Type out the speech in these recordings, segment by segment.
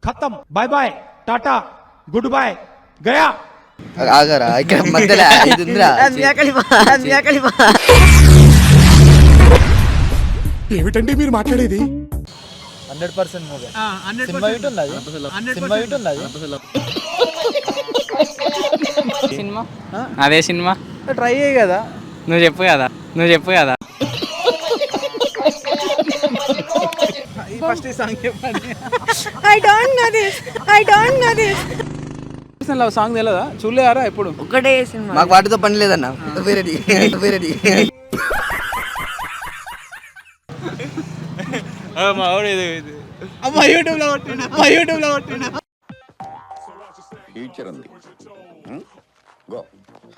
खत्म bye bye tata goodbye गया ఆగరా ఇక్కడ మధ్యలో ఇది ఉందిరా ఏమిటండి మీరు మాట్లాడేది 100% మూవీ సినిమా హిట్ ఉంది అది సినిమా హిట్ ఉంది అది సినిమా అదే సినిమా ట్రై చేయి కదా నువ్వు చెప్పు కదా ఫస్ట్ ఈ సాంగ్ చెప్పండి I don't know this. Song తెలియదా చూడలేరా ఎప్పుడు ఒకటే సినిమా మాకు వాటితో పని లేదన్న వేరేది అమ్మా యూట్యూబ్ లో కొట్టినా ఫ్యూచర్ ఉంది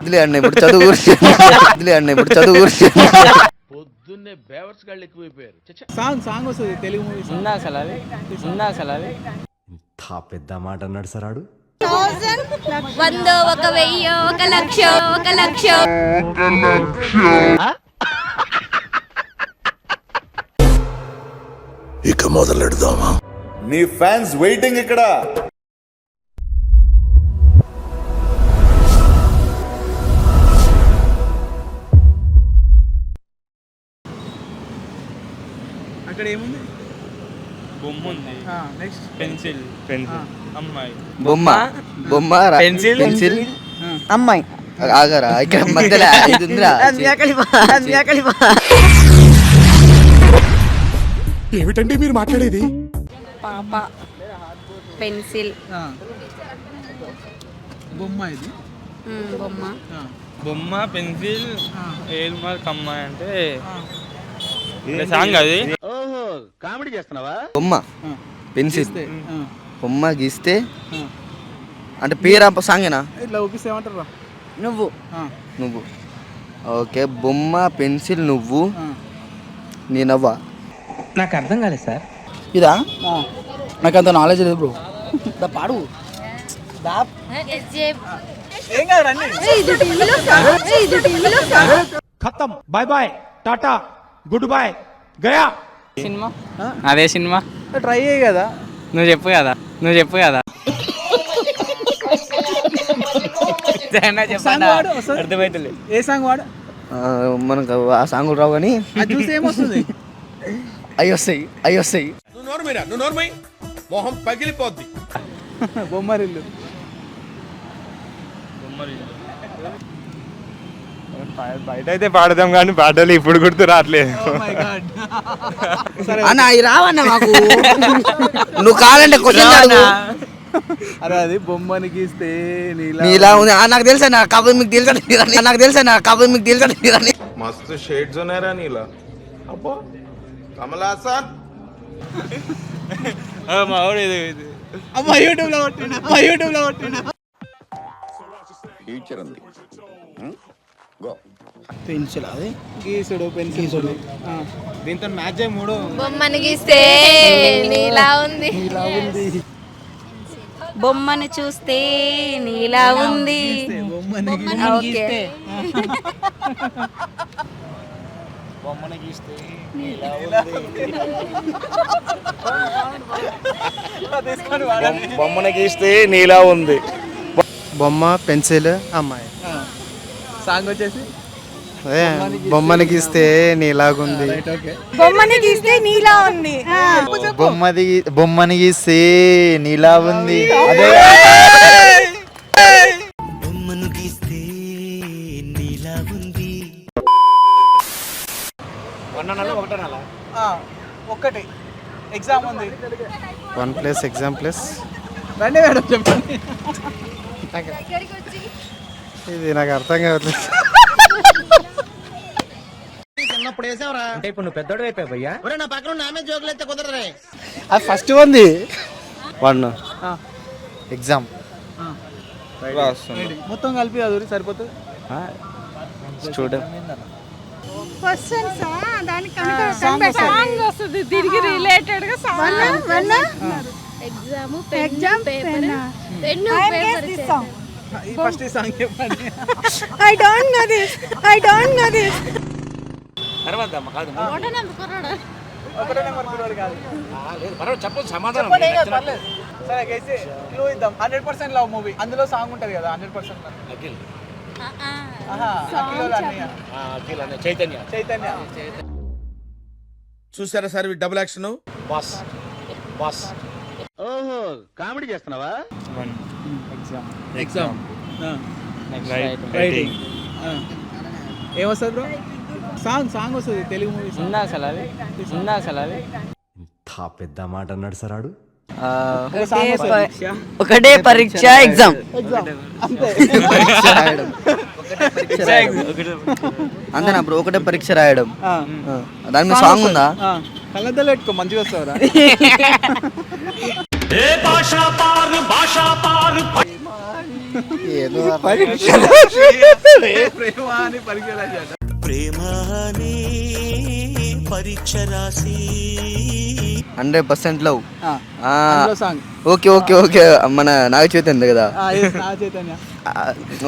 వదిలే అన్న ఇప్పుడు చదువు గురించి పొద్దున్నే బేవర్స్ గాళ్ళు ఎక్కువైపోయారు సాంగ్ వస్తుంది తెలుగు మూవీ ఉందా అసలు అది ఇంత పెద్ద మాట అన్నాడు సరాడు 100 ఒక 1000 ఒక లక్ష ఇక మొదలెడదామా నీ ఫ్యాన్స్ వెయిటింగ్ ఇక్కడ అక్కడ ఏముంది బొమ్మ ఉంది నెక్స్ట్ పెన్సిల్ అమ్మాయి బొమ్మ పెన్సిల్ అమ్మాయి ఆగరా ఇక్కడ మధ్యలో ఇది ఉందిరా ఏమిటండి మీరు మాట్లాడేది పాప పెన్సిల్ బొమ్మ ఇది బొమ్మ పెన్సిల్ ఏల్ మార్క్ అమ్మాయి అంటే సాంగ్ అది కామెడీ చేస్తున్నావా బొమ్మ పెన్సిల్ బొమ్మ గీస్తే అంటే పేరు సాంగేనా ఇట్లా ఊపిస్తే ఏమంటారా నువ్వు ఓకే బొమ్మ పెన్సిల్ నువ్వు నీ నవ్వ నాకు అర్థం కాలేదు సార్ ఇదా నాకు అంత నాలెడ్జ్ లేదు బ్రో పాడు ఏం కాదు రండి खत्म bye bye tata goodbye गया సినిమా అదే సినిమా ట్రై చేయి కదా నువ్వు చెప్పు కదా సాంగ్ వాడు అర్థమైతలే ఏ సాంగ్ వాడు మనకు ఆ సాంగులు రావు కానీ అది చూస్తే ఏమొస్తుంది అవి వస్తాయి నువ్వు నోర్మై మొహం పగిలిపోద్ది బొమ్మరిల్లు బయట అయితే పాడదాం కానీ పాటలు ఇప్పుడు గుర్తు రావట్లేదు అన్న అవి రావన్న మాకు నువ్వు కావాలంటే క్వశ్చన్ అడుగు అరే అది బొమ్మని గీస్తే నీలా ఉంది నాకు తెలుసా నా కబర్ మీకు తెలుసా మస్తు షేడ్స్ ఉన్నారా నీలా అబ్బో కమలాసన్ అమ్మా యూట్యూబ్ లో కొట్టినా ఫ్యూచర్ ఉంది పెన్సిల్ అది గీసుడు పెన్సిల్ దీంతో మ్యాచ్ అయ్యి మూడు బొమ్మని గీస్తే నీలా ఉంది బొమ్మని చూస్తే నీలా ఉంది ఓకే బొమ్మని గీస్తే బొమ్మను గీస్తే నీలా ఉంది బొమ్మ పెన్సిల్ అమ్మాయి సాంగ్ వచ్చేసి బొమ్మని గీస్తే నీలాగుంది బొమ్మని గీస్తే నీలా ఉంది బొమ్మని గీస్తే నీలా ఉంది అదే బొమ్మను గీస్తే నీలా ఉంది ఒక్కటి ఎగ్జామ్ ఉంది 1 + ఎగ్జామ్ + రండి మేడం చెప్పండి ఇది నాకు అర్థం కావట్లేదు చిన్నప్పుడు వేసావరా అంటే ఇప్పుడు నువ్వు పెద్దోడు అయిపోయా నా పక్కన నామే జోకులు అయితే కుదరదే అది ఫస్ట్ ఉంది 1 ఎగ్జామ్ మొత్తం కలిపి అది సరిపోతుంది స్టూడెంట్ క్వశ్చన్స్ దానికి సాంగ్ వస్తుంది దీనికి రిలేటెడ్ గా song exam paper pen paper first ఈ సాంగ్ చెప్పండి I don't know this. తర్వాత కాదు ఒకటే నెంబర్ కుర్రోడు కాదు. చెప్పండి, ఏం కాదు, పర్లేదు. సరే గైస్ క్లూ ఇద్దాం. 100% లవ్ మూవీ, అందులో సాంగ్ ఉంటది కదా 100%. చైతన్య. చూసారా సార్ డబుల్ యాక్షన్. ఓహో కామెడీ చేస్తున్నావా? Exam writing. ఏమొస్తుంది బ్రో? సాంగ్ వస్తుంది, తెలుగు మూవీ. ఇంత పెద్ద మాట అన్నాడు సార్ ఆడు. ఒకటే పరీక్ష ఎగ్జామ్ అంతేనా బ్రో? ఒకటే పరీక్ష రాయడం. దాని మీద సాంగ్ ఉందా? కళ్ళద్దాలు పెట్టుకో, మంచిగా వస్తావురా. ఏదో ప్రేమ అని పరీక్ష రాసి 100% love. Song. Okay okay okay, మన నాగ చైతన్య కదా. చైతన్య.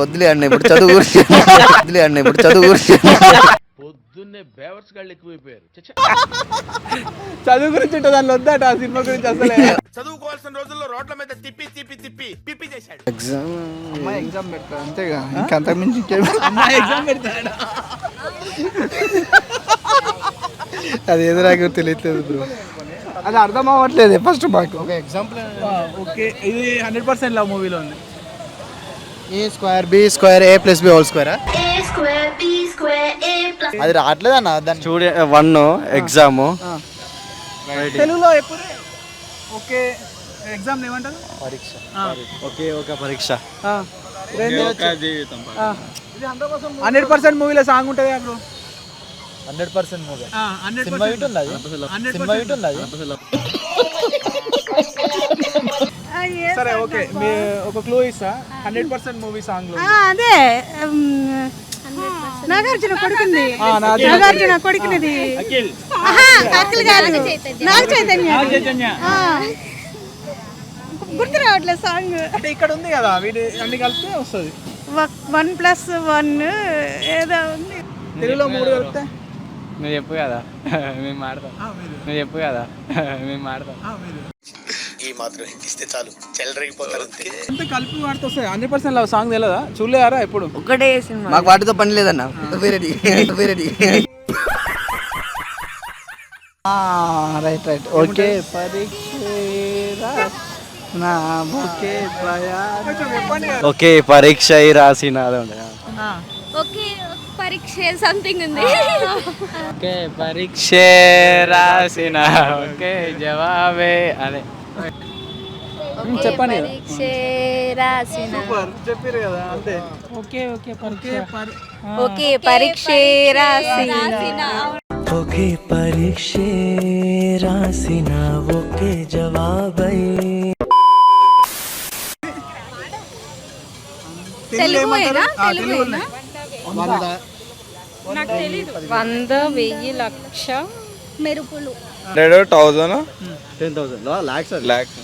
వద్దులే అన్న ఇప్పుడు చదువు గురించి. వద్దులే అన్న ఇప్పుడు చదువు గురించి. పొద్దున్నే బేవర్స్ గాళ్ళు ఎక్కువైపోయారు. చదువు గురించి ఉంటుంది, దానిలో వద్దట. ఆ సినిమా గురించి అసలే. చదువుకోవాల్సిన రోజుల్లో రోడ్ల మీద తిప్పి పిప్పి చేశాడు. ఎగ్జామ్ పెడతా అంతేగా, ఇంకంతకు మించి ఎగ్జామ్ పెడతాడు. అది ఏదో నాకు తెలియట్లేదు బ్రో, అది అర్థం అవ్వట్లేదు ఫస్ట్ మాకు. ఒక ఎగ్జాంపుల్. ఓకే, ఇది 100% లవ్ మూవీలో ఉంది. A² B² A+B whole square. అది రావట్లేదు అన్న. దాన్ని చూడే 1 ఎగ్జామ్. తెలుగులో ఎప్పుడు ఓకే ఎగ్జామ్ ఏమంటారు? పరీక్ష. ఒకే ఒక పరీక్ష. 100% మూవీలో సాంగ్ ఉంటుంది బ్రో. 100% మూవీ. 100% సినిమా హిట్ ఉంది అది. సినిమా హిట్ ఉంది అది. సరే ఓకే, మీ ఒక క్లూ ఇస్తా. 100% మూవీ సాంగ్ లో అదే నాగార్జున కొడుకుంది. నాగార్జున కొడుకునిది. అఖిల్ కాదు, నాగ చైతన్య. గుర్తు రావట్లేదు సాంగ్. అంటే ఇక్కడ ఉంది కదా, వీటి అన్ని కలిపితే వస్తుంది. 1+1 ఏదో ఉంది. తెలుగులో 3 కలిపితే నువ్వు చెప్పు కదా, మేము మాడతాం. నువ్వు చెప్పు కదా, మేము మాడతాం. ఈ మాత్రం ఇస్తే చాలు చెల్లరగిపోతారు. అంతే కలిపి వాడితే వస్తాయి. 100% లవ్ సాంగ్ తెలియదా? చూడలేరా ఎప్పుడు? ఒకటే సినిమా. మాకు వాటితో పని లేదన్న. వేరేది. Right right. ఓకే పరీక్ష ఒకే పరీక్ష రాసిన ఓకే పరీక్ష సంథింగ్ ఉంది. ఒకే పరీక్ష రాసిన ఒకే జవాబే అదే. చెప్పండి. పరీక్ష రాసిన చెప్పారు కదా, అంతే. ఓకే పరీక్ష రాసిన ఒకే పరీక్ష రాసిన ఒకే జవాబై. తెలుగునా? 100 1000 లక్ష మెరుపులు. 100,000 10,000 లాక్స్.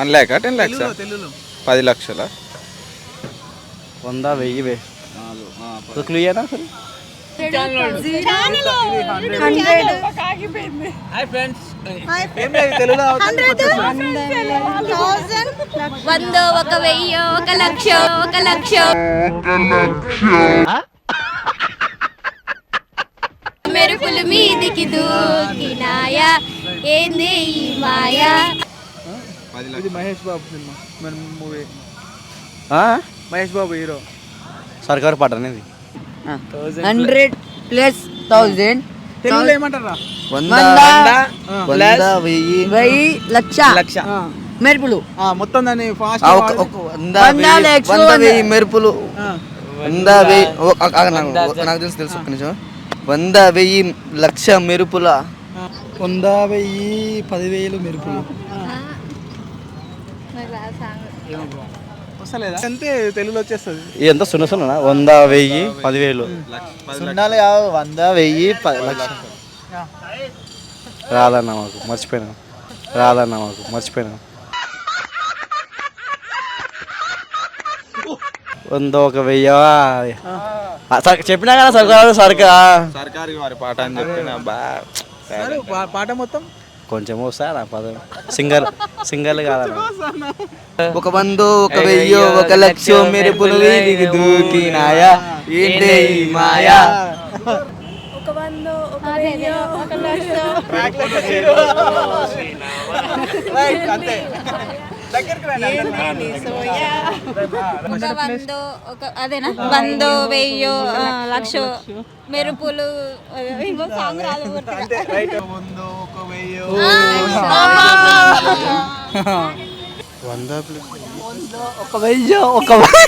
1 lakh 10 lakhs తెలుగులో 10 లక్షల 100 1000 క్లియర్ సరే. Hi friends. ఏం లేదు, తెలుగులో 100 ఒక 1000 ఒక లక్ష మెరుపులు మీదికి దూకినాయా ఏంది ఈ మాయా. ఇది మహేష్ బాబు సినిమా, మన మూవీ. మహేష్ బాబు హీరో. సర్కారు పాట అనేది 100+1000 తెలుగులో ఏమంటారా? 100 1000 లక్ష మెరుపులు. మొత్తం దాన్ని ఫాస్ట్ 100 మెరుపులు. 100 నాకు తెలుసు ఒక్క నిమిషం. 100 1000 లక్ష మెరుపుల. 100 1000 10,000 మెరుపులు. వస్తలేదా? అంతే, తెలుగులో వచ్చేస్తుంది. ఎంత 0 100 1000 10,000 సున్నాలు కావు, 100 1000 10 లక్ష. రాదన్న మాకు మర్చిపోయినా. 100 ఒక 1000 చెప్పినా కదా సర్కారు సర్కారు వారి పాట అని చెప్పిన సరే, పాట మొత్తం కొంచెం వస్తా పదం సింగల్ కాదన్న. ఒక 100 ఒక 1000 ఒక 1,00,000 మెరుపులు వీధికి దూకినాయా ఏంటే ఈ మాయా. ఒక 100 ఒక 1000 ఒక 1,00,000 రైట్, అంతే దగ్గరికి రండి. ఒక 100 ఒక అదేనా 100 1000 1,00,000 మెరుపులు ఇంకో సాంగ్ రాదు గుర్తుగా. అంతే రైట్. 100 ఒక 1000 ఒక 1000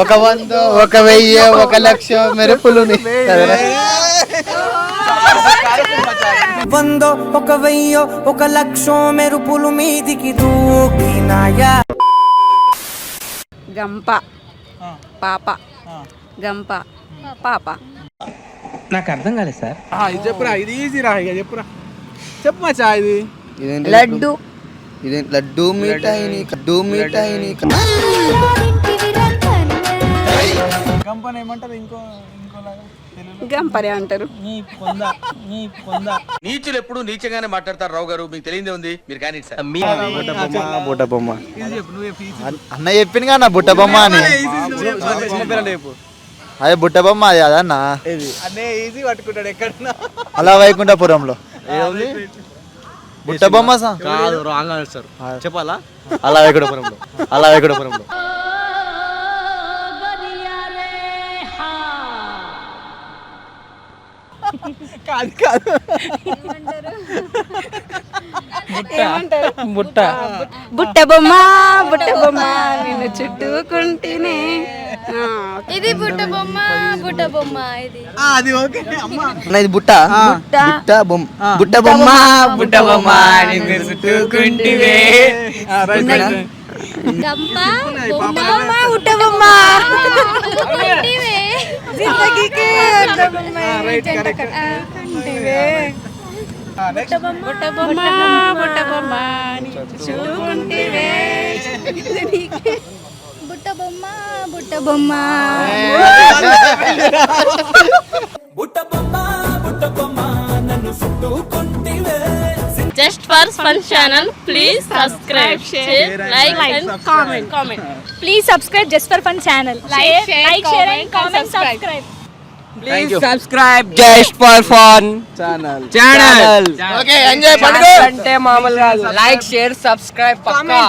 ఒక 100 ఒక 1000 ఒక 1,00,000 మెరుపులు 100 ఒక 1000 ఒక 1,00,000 మెరుపులు మీదికి దూకినాయా. గంప పాప గంప పాప. నాకు అర్థం కాలేదు సార్. ఇది చెప్పురా, ఇది ఈజీ రా, ఇక చెప్పురా, చెప్పు మచ్చా. ఇది ఇదేంటి లడ్డు ఇదేంటి లడ్డు మిఠాయిని కంపెనీ ఏమంటారు ఇంకోలాగా తెలుగులో? గంపరే అంటారు. నీ పొంద నీచులు ఎప్పుడు నీచంగానే మాట్లాడతారు రావు గారు, మీకు తెలియదే ఉంది, మీరు కానీ సార్. బుట్ట బొమ్మ ఇది చెప్పు, నువ్వే ఫీజు అన్న చెప్పింది కదా బుట్ట బొమ్మ అని. అదే బుట్ట బొమ్మ అది అదన్న అన్నీ ఈజీ పట్టుకుంటాడు ఎక్కడన్నా. అలా వైకుంఠపురంలో బుట్ట బొమ్మ కాదు రాంగ్ ఆన్సర్ చెప్పాలా? అలా వైకుంఠపురంలో కాదు బుట్ట బుట్ట బొమ్మ నిన్ను చుట్టుకుంటేనే. ఇది బుట్ట బొమ్మ ఇది అది ఓకే అమ్మా. అన్న ఇది బుట్ట బొమ్మ బుట్ట బొమ్మ నిన్ను చుట్టుకుంటివే. గంప బొమ్మ బుట్ట బొమ్మ చుట్టుకుంటేవే. జిందగీకి బుట్ట బొమ్మ చుట్టుకుంటేవే. బుట్ట బొమ్మ నిన్ను చుట్టుకుంటేవే. బుట్ట బొమ్మ just for fun channel please subscribe share like and comment. Please subscribe just for fun channel. Like share and comment subscribe. Please subscribe just for fun channel. Okay enjoy పండుగ. అంటే మామూలు కాదు. లైక్ షేర్ సబ్స్క్రైబ్ పక్కా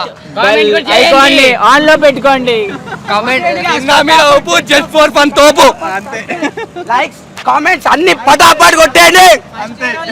అయిపోండి, on లో పెట్టుకోండి. Comment just for fun తోపు. అంతే. Likes comments అన్ని పటాపట్ కొట్టేయండి.